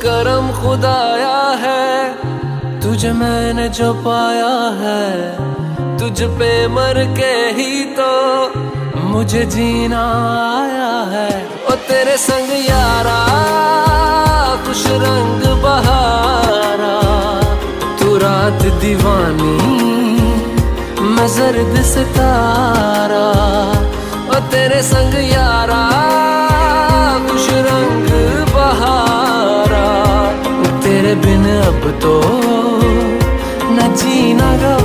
करम खुदाया है, तुझे मैंने जो पाया है, तुझ पे मर के ही तो मुझे जीना आया है। ओ तेरे संग यारा खुश रंग बहारा, तू रात दीवानी मैं जर्द सितारा। ओ तेरे संग यारा खुश रंग बहारा, तेरे बिन अब तो न जीना गा।